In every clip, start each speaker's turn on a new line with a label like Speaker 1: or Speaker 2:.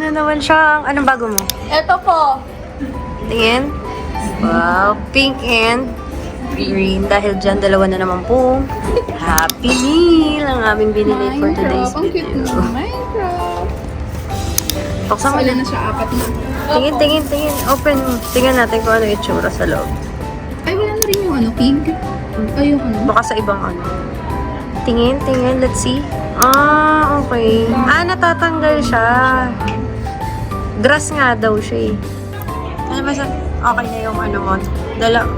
Speaker 1: na naman siyang... Anong bago mo?
Speaker 2: Ito po.
Speaker 1: Tingin. Wow, pink and green. Dahil dyan, dalawa na naman po. Happy Meal ang aming binili for today's
Speaker 2: Ang cute
Speaker 1: video.
Speaker 2: na Minecraft.
Speaker 1: Buksan mo
Speaker 2: Wala
Speaker 1: na.
Speaker 2: na siya, 4 na.
Speaker 1: Tingin. Open. Tingnan natin kung ano yung itsura sa loob.
Speaker 2: Ay, wala na rin yung ano, pink. Ay, yung ano.
Speaker 1: Baka sa ibang ano. Tingin. Let's see. Ah, okay. Ah, natatanggal siya. Grass nga daw siya eh. Ano ba sa... Okay na yung ano mo.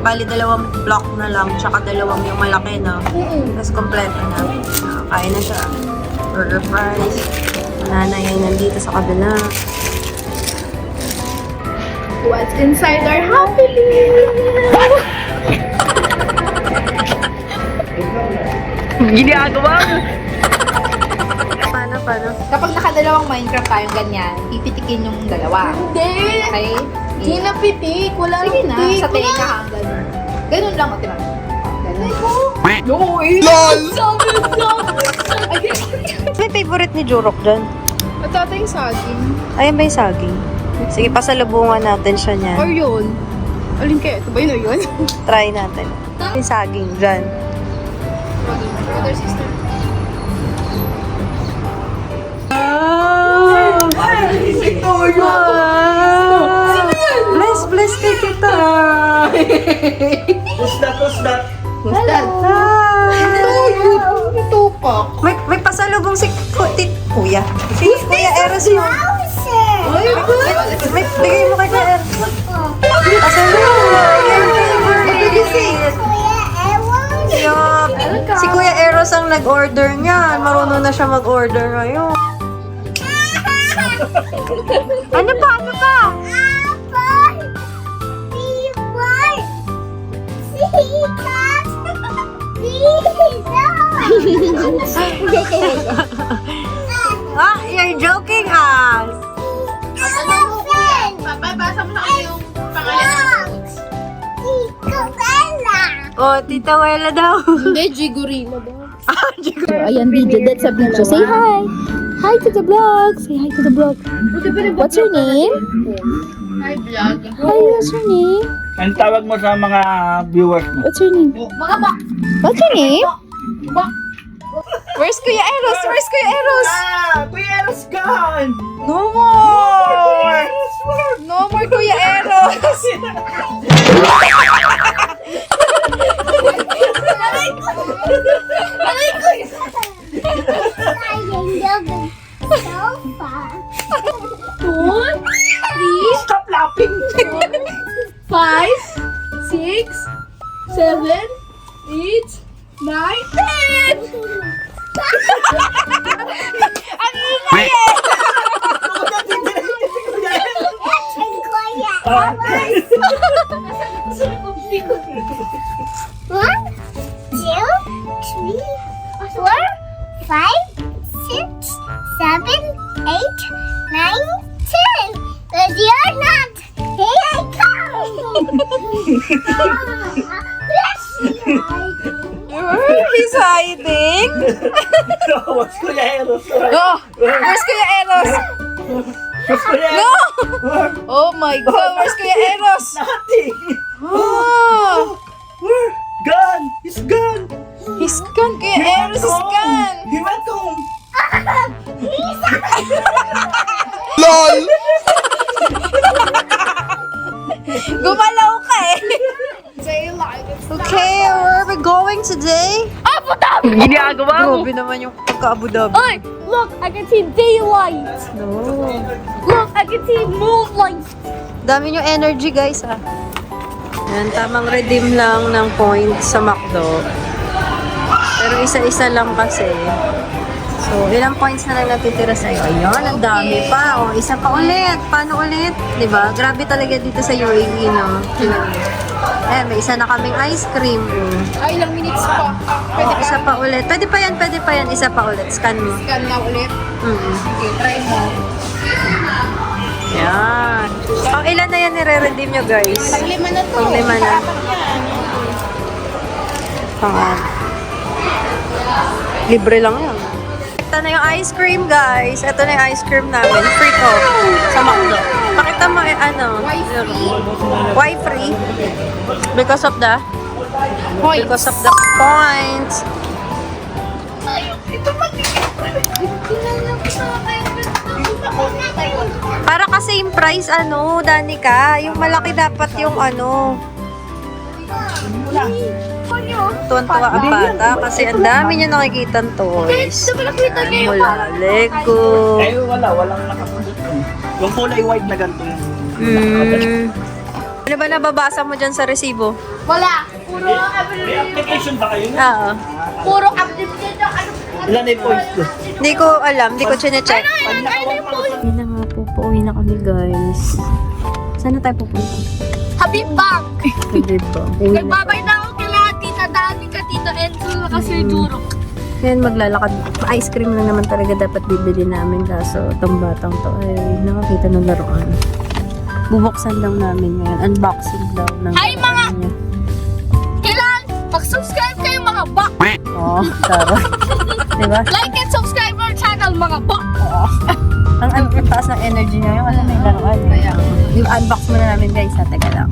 Speaker 1: Bali, dalawang block na lang. Tsaka dalawang yung malaki na. Tapos kompleto na. Kaya na siya. Burger fries. Nanay ay nandito sa kabila.
Speaker 2: What's inside our Happy Meal?
Speaker 1: Ginagawa mo! Paano?
Speaker 2: Kapag nakadalawang Minecraft tayong ganyan, pipitikin yung dalawa.
Speaker 3: Hindi!
Speaker 2: Okay?
Speaker 3: Hindi na pitik. Wala
Speaker 2: Sige
Speaker 3: na
Speaker 2: na,
Speaker 3: pitik.
Speaker 2: sa tenga hang ganun. Ganun lang, ate Mami. Ganun.
Speaker 3: No, eh!
Speaker 4: LOL!
Speaker 1: May favorite ni Jurok dyan.
Speaker 2: At ata yung saging.
Speaker 1: Ayun ba yung saging? Sige, pasalubungan natin siya niyan.
Speaker 2: Or yun. Alin kaya? Ito ba yun o yun?
Speaker 1: Try natin. Yung saging dyan.
Speaker 2: Brother, sister.
Speaker 1: Bless kay kita.
Speaker 4: Who's that?
Speaker 2: Who's that? Ito pa.
Speaker 1: May pasalubong si Kuya. Si Kuya Eros mo. May bigay mo kay Kuya Eros. Pasalubong. Your favorite. Yup. Si Kuya Eros ang nag-order niyan. Marunong na siya mag-order ngayon. Ano pa? Ah, you're joking us.
Speaker 2: Babasa mo na kayo yung pangalan ng
Speaker 1: Oh, Tita Wela daw.
Speaker 2: Hindi, Jigurino ba?
Speaker 1: Ah,
Speaker 3: Ayan, video. That's a video. Say hi. Hi to the vlog. Say hi to the vlog. What's your name?
Speaker 2: Hi, vlog.
Speaker 3: Hi, what's your name?
Speaker 4: Ang tawag mo sa mga viewers mo?
Speaker 3: What's your name?
Speaker 2: Mga bak!
Speaker 3: What's your name?
Speaker 1: Where's Kuya Eros?
Speaker 4: Kuya Eros gone!
Speaker 1: No more! No more Kuya Eros!
Speaker 4: Stop laughing!
Speaker 3: 5, 6, 7, 8, 9, 10!
Speaker 5: One, two, three, 4, 5, 6, 7, 8, 9, 10. But you're not. Here I come. Bless you.
Speaker 1: He's hiding.
Speaker 4: What's Kuya Eros?
Speaker 1: Oh, where's Kuya Eros?
Speaker 4: What's Kuya
Speaker 1: No!
Speaker 4: Eros?
Speaker 1: Oh my God, where's Kuya Eros?
Speaker 4: Nothing!
Speaker 1: Oh,
Speaker 4: Where? Gone! He's gone!
Speaker 1: he's gone. Kuya Eros is gone.
Speaker 4: He went home!
Speaker 1: LOL! Gumalaw ka eh. Okay, where are we going today?
Speaker 3: Abu Dhabi!
Speaker 1: Ginagawa mo. Grabe naman yung pagka-Abu Dhabi.
Speaker 3: Ay, look, I can see daylight.
Speaker 1: No.
Speaker 3: Look, I can see moonlight.
Speaker 1: Dami yung energy guys ah. Yan, tamang redeem lang ng points sa McDo. Pero isa-isa lang kasi. So, ilang points na lang natitira sa'yo. Ayun, ang dami pa. O, isa pa ulit. Paano ulit? Diba? Grabe talaga dito sa UAE, no? Eh, may isa na kaming ice cream.
Speaker 2: Ay, ilang minutes pa.
Speaker 1: O, isa pa ulit. Pwede pa yan. Isa pa ulit. Scan mo.
Speaker 2: Scan na ulit. Okay, try mo.
Speaker 1: Yan. Pang ilan na yan nire-redeem nyo, guys?
Speaker 2: Pang-5 na to.
Speaker 1: Pang-5 na. Pang-5. Libre lang yan. Ito na yung ice cream, guys. Ito na yung ice cream namin. Free to. Why free? Because of the points. Para kasi yung price, Danica, yung malaki dapat yung tuwan-tuwa ang bata kasi ang dami niya nakikita toys. Mula Lego.
Speaker 4: Walang nakapundot yun. Yung kulay white na ganito yun.
Speaker 1: Ano ba nababasa mo dyan sa resibo?
Speaker 2: Wala.
Speaker 4: May application ba kayo?
Speaker 1: Oo.
Speaker 2: Puro activity na
Speaker 4: Ilan na yung points ko?
Speaker 1: Hindi ko alam, hindi ko chine-check. Hindi na nga po, pauwi na kami guys. Saan na tayo pupunta?
Speaker 2: Habib Bank.
Speaker 1: Hindi ba? Uwi na.
Speaker 2: Nagbabay na ako kila Tita Dani ka Tito Enzo ka Sir Duro.
Speaker 1: Ngayon maglalakad. Ice cream lang naman talaga dapat bibili namin kaso itong batang to ay nakakita ng laruan. Bubuksan lang namin ngayon. Unboxing daw ng
Speaker 2: Hi, mga-
Speaker 1: laruan niya.
Speaker 2: Kailan? Mag-subscribe kayo mga bak.
Speaker 1: Oo, tara. Diba?
Speaker 2: Like and subscribe our channel mga bak.
Speaker 1: Ang taas ng energy niya yung kasi may laruan. Yung unbox muna namin guys ha, taga lang.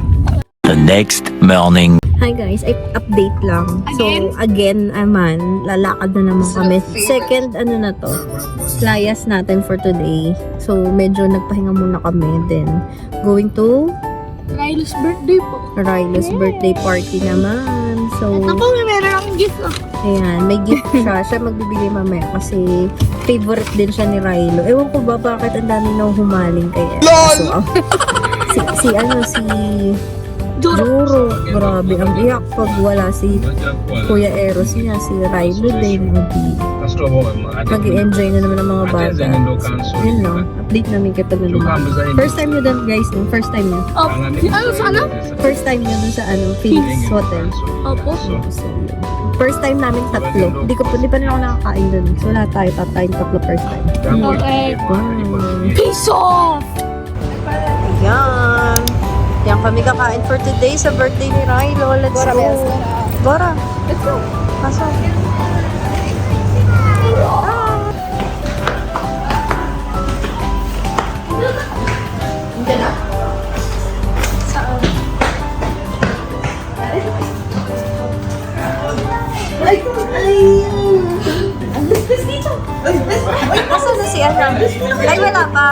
Speaker 6: The next morning.
Speaker 1: Hi guys, ay update lang. So, again naman, lalakad na naman kami. Second, na to, layas natin for today. So, medyo nagpahinga muna kami. Then, going to
Speaker 2: Rylo's birthday po.
Speaker 1: Rylo's birthday party naman. So,
Speaker 2: Ako, meron akong gift.
Speaker 1: ayan, may gift siya. Siya magbibigay mamaya kasi favorite din siya ni Rylo. Ewan ko ba bakit ang dami nang humaling kay LOL! So, si Juro, grabe ang iyak pag wala si Kuya Eros niya, si Rylo din. Mag-i-enjoy na naman ang mga bata. So, yun lang, update namin kayo pag nandun. First time nyo doon guys, no? First time nyo.
Speaker 2: Ano sana?
Speaker 1: First time nyo doon sa Phoenix Hotel.
Speaker 2: Opo.
Speaker 1: So, yun. First time namin tatlo. Hindi pa rin ako nakakain doon. So, lahat tayo tatayin tatlo first time.
Speaker 2: Okay.
Speaker 1: Wow.
Speaker 2: Peace off!
Speaker 1: Ayan. Yan kami kakain for today sa birthday ni Rylo. Let's go. Bora.
Speaker 2: Let's go.
Speaker 1: Pasok. Asa na si Ana? Ay, wala pa.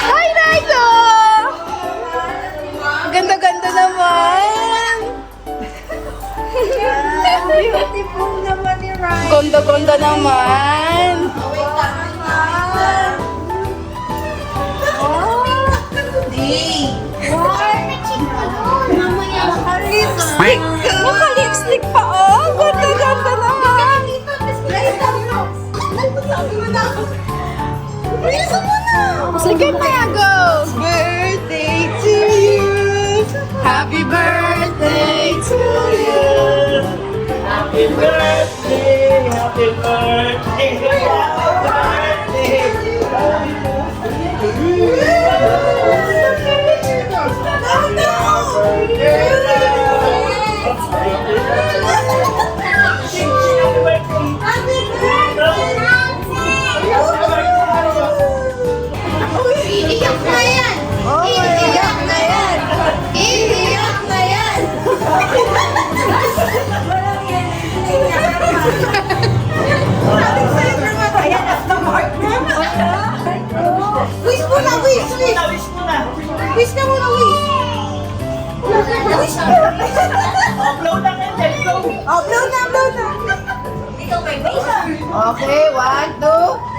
Speaker 2: Hi, Rylo! Ganda-ganda naman!
Speaker 1: Beautiful naman ni Rylo.
Speaker 2: Ganda-ganda naman!
Speaker 1: Naka-lipstick pa, oh! Ganda-ganda naman!
Speaker 2: Sige na, go! Birthday to you! Happy birthday to you!
Speaker 4: Happy birthday, happy birthday, happy
Speaker 5: Iiyak na yan! Iiyak na yan! Iiyak na yan! Wish mo na, wish! Wish!
Speaker 4: Wish mo na.
Speaker 5: Wish na muna, wish! Wish na!
Speaker 4: Upload na kayo, let's go.
Speaker 5: Oh, blow na, blow na!
Speaker 2: Okay, 1, 2.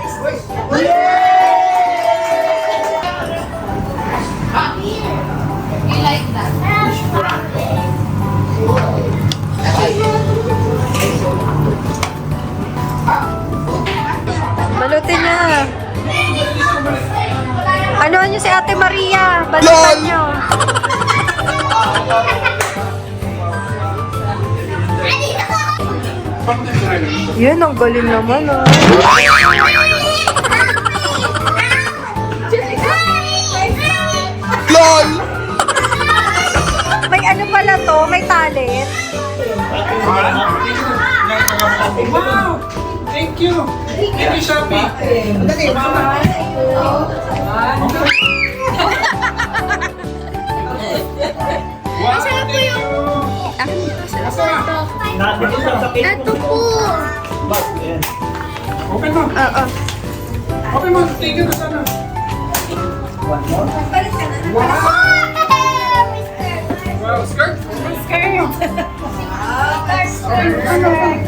Speaker 2: You like that?
Speaker 1: Balutin niya. Ano niyo si Ate Maria? Balutan niyo. Yun, ang galing naman, ah. May ano pala to? May talent?
Speaker 7: Wow! Thank you! Thank you, Shopee! Wow! Thank you! Asa?
Speaker 5: Ito po.
Speaker 7: Open mo! Open mo! Thank you na sana! Wow! Skirt!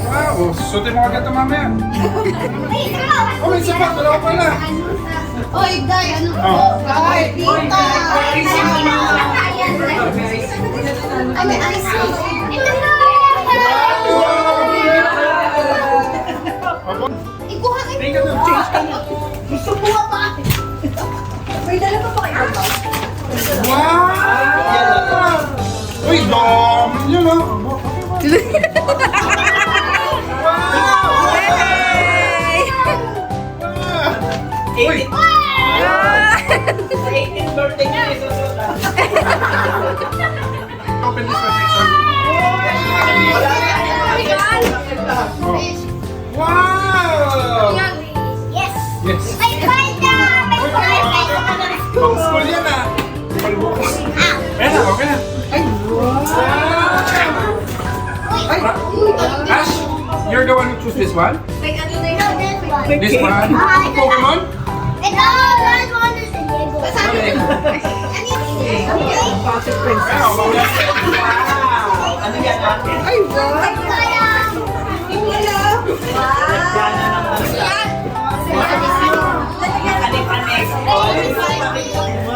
Speaker 7: Wow! Susutin mo agad ito mamaya! Oh, may sapat! Dalawa pala!
Speaker 5: Oy, Day, ano po? Ay, tita! Ay, may ice cream. Ito na! Ikuha kayo.
Speaker 7: Thank you na!
Speaker 5: Gusto po ba? May dala pa kayo ba?
Speaker 7: Wow! Uy, dami yun, oh! Uy! Open this one next time. Wow!
Speaker 5: Yes!
Speaker 7: Yes.
Speaker 5: May palda! May palda!
Speaker 7: Pang school yan, ah! Palbukas. Ayan na, okay na. Ash, you're the one who choose this one? This one? Pokemon?
Speaker 5: Ito! That one is the Lego.
Speaker 4: Ano yan ate?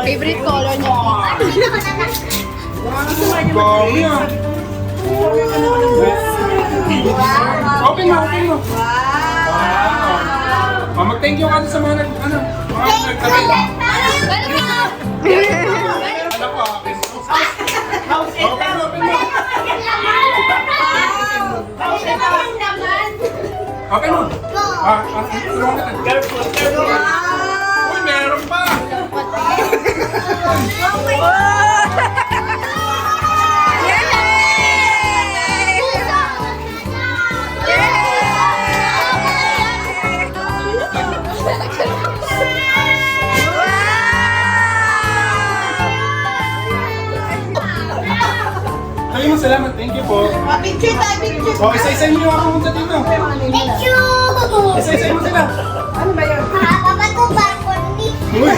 Speaker 2: Favorite color niya.
Speaker 7: Dami, ah! Open mo, open mo. Wow! Mag-thank you ka sa mga mga nagtabi. Ano ko, open mo. Open mo, open mo. Open mo. Tulungan kita.
Speaker 4: Careful, careful.
Speaker 7: Uy, meron pa! Sabi mo salamat, thank you po.
Speaker 5: Picture tayo, picture.
Speaker 7: O, isa-isa nyo yung ako punta dito.
Speaker 5: Thank you!
Speaker 7: Isa-isa mo sila.
Speaker 5: Haba ko ba? Kundi.
Speaker 7: Uy!